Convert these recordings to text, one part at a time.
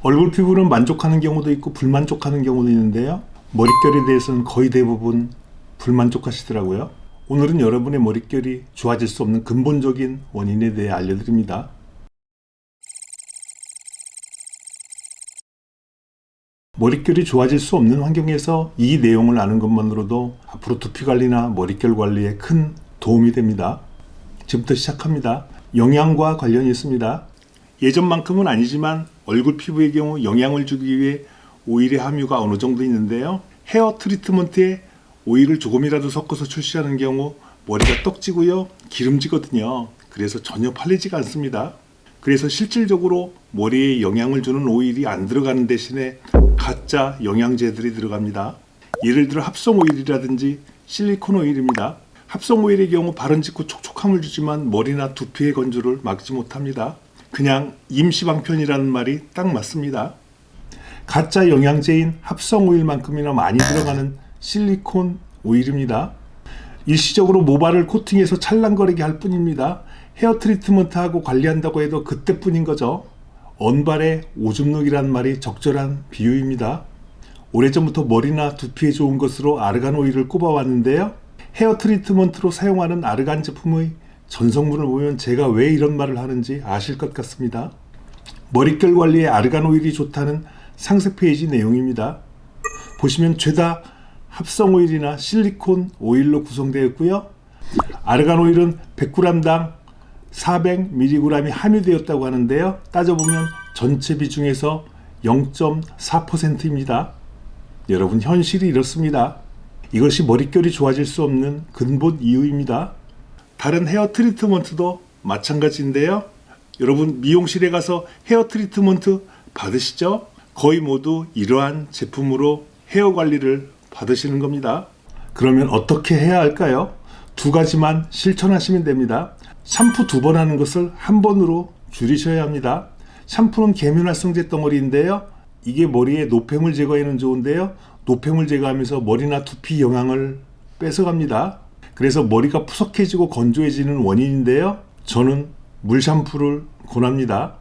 얼굴 피부는 만족하는 경우도 있고 불만족하는 경우도 있는데요. 머릿결에 대해서는 거의 대부분 불만족하시더라고요. 오늘은 여러분의 머릿결이 좋아질 수 없는 근본적인 원인에 대해 알려드립니다. 머릿결이 좋아질 수 없는 환경에서 이 내용을 아는 것만으로도 앞으로 두피관리나 머릿결 관리에 큰 도움이 됩니다. 지금부터 시작합니다. 영양과 관련이 있습니다. 예전만큼은 아니지만 얼굴 피부의 경우 영양을 주기 위해 오일의 함유가 어느 정도 있는데요. 헤어 트리트먼트에 오일을 조금이라도 섞어서 출시하는 경우 머리가 떡지고요, 기름지거든요. 그래서 전혀 팔리지가 않습니다. 그래서 실질적으로 머리에 영양을 주는 오일이 안 들어가는 대신에 가짜 영양제들이 들어갑니다. 예를 들어 합성 오일이라든지 실리콘 오일입니다. 합성 오일의 경우 바른 직후 촉촉함을 주지만 머리나 두피의 건조를 막지 못합니다. 그냥 임시방편이라는 말이 딱 맞습니다. 가짜 영양제인 합성 오일만큼이나 많이 들어가는 실리콘 오일입니다. 일시적으로 모발을 코팅해서 찰랑거리게 할 뿐입니다. 헤어 트리트먼트하고 관리한다고 해도 그때뿐인 거죠. 언발의 오줌누기란 말이 적절한 비유입니다. 오래전부터 머리나 두피에 좋은 것으로 아르간 오일을 꼽아왔는데요. 헤어 트리트먼트로 사용하는 아르간 제품의 전성분을 보면 제가 왜 이런 말을 하는지 아실 것 같습니다. 머릿결 관리에 아르간 오일이 좋다는 상세 페이지 내용입니다. 보시면 죄다 합성 오일이나 실리콘 오일로 구성되어 있고요. 아르간 오일은 100g당 400mg이 함유되었다고 하는데요. 따져보면 전체 비중에서 0.4%입니다. 여러분, 현실이 이렇습니다. 이것이 머릿결이 좋아질 수 없는 근본 이유입니다. 다른 헤어 트리트먼트도 마찬가지인데요. 여러분, 미용실에 가서 헤어 트리트먼트 받으시죠? 거의 모두 이러한 제품으로 헤어 관리를 받으시는 겁니다. 그러면 어떻게 해야 할까요? 두 가지만 실천하시면 됩니다. 샴푸 2번 하는 것을 한 번으로 줄이셔야 합니다. 샴푸는 계면활성제 덩어리인데요. 이게 머리에 노폐물 제거에는 좋은데요. 노폐물 제거하면서 머리나 두피 영양을 뺏어갑니다. 그래서 머리가 푸석해지고 건조해지는 원인인데요. 저는 물 샴푸를 권합니다.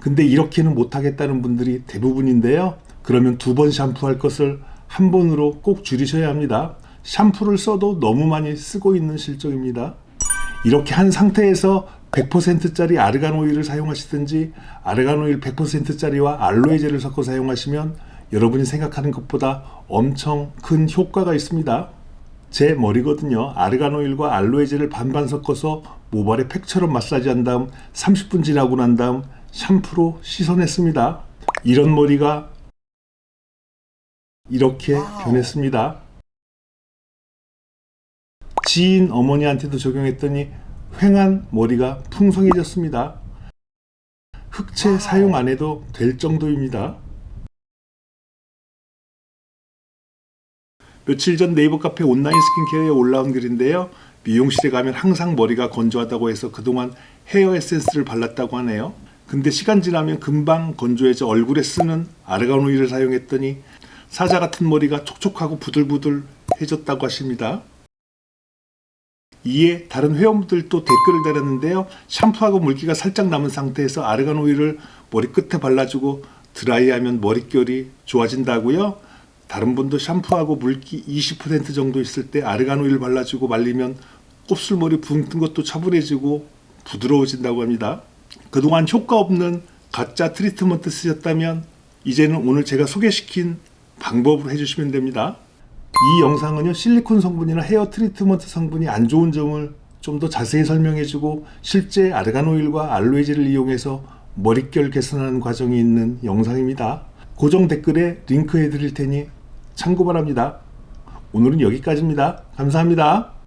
근데 이렇게는 못하겠다는 분들이 대부분인데요. 그러면 2번 샴푸할 것을 한 번으로 꼭 줄이셔야 합니다. 샴푸를 써도 너무 많이 쓰고 있는 실정입니다. 이렇게 한 상태에서 100%짜리 아르간 오일을 사용하시든지 아르간 오일 100%짜리와 알로에젤을 섞어 사용하시면 여러분이 생각하는 것보다 엄청 큰 효과가 있습니다. 제 머리거든요. 아르간 오일과 알로에젤을 반반 섞어서 모발에 팩처럼 마사지한 다음 30분 지나고 난 다음 샴푸로 씻어냈습니다. 이런 머리가 이렇게 변했습니다. 지인 어머니한테도 적용했더니 휑한 머리가 풍성해졌습니다. 흑채 사용 안 해도 될 정도입니다. 며칠 전 네이버 카페 온라인 스킨케어에 올라온 글인데요. 미용실에 가면 항상 머리가 건조하다고 해서 그동안 헤어 에센스를 발랐다고 하네요. 근데 시간 지나면 금방 건조해져 얼굴에 쓰는 아르간 오일을 사용했더니 사자 같은 머리가 촉촉하고 부들부들해졌다고 하십니다. 이에 다른 회원분들도 댓글을 달았는데요. 샴푸하고 물기가 살짝 남은 상태에서 아르간 오일을 머리끝에 발라주고 드라이하면 머릿결이 좋아진다고요. 다른 분도 샴푸하고 물기 20% 정도 있을 때 아르간 오일 발라주고 말리면 곱슬머리 붕 뜬 것도 차분해지고 부드러워진다고 합니다. 그동안 효과 없는 가짜 트리트먼트 쓰셨다면 이제는 오늘 제가 소개시킨 방법으로 해주시면 됩니다. 이 영상은요, 실리콘 성분이나 헤어 트리트먼트 성분이 안 좋은 점을 좀 더 자세히 설명해주고 실제 아르간 오일과 알로에젤을 이용해서 머릿결 개선하는 과정이 있는 영상입니다. 고정 댓글에 링크해 드릴 테니 참고 바랍니다. 오늘은 여기까지입니다. 감사합니다.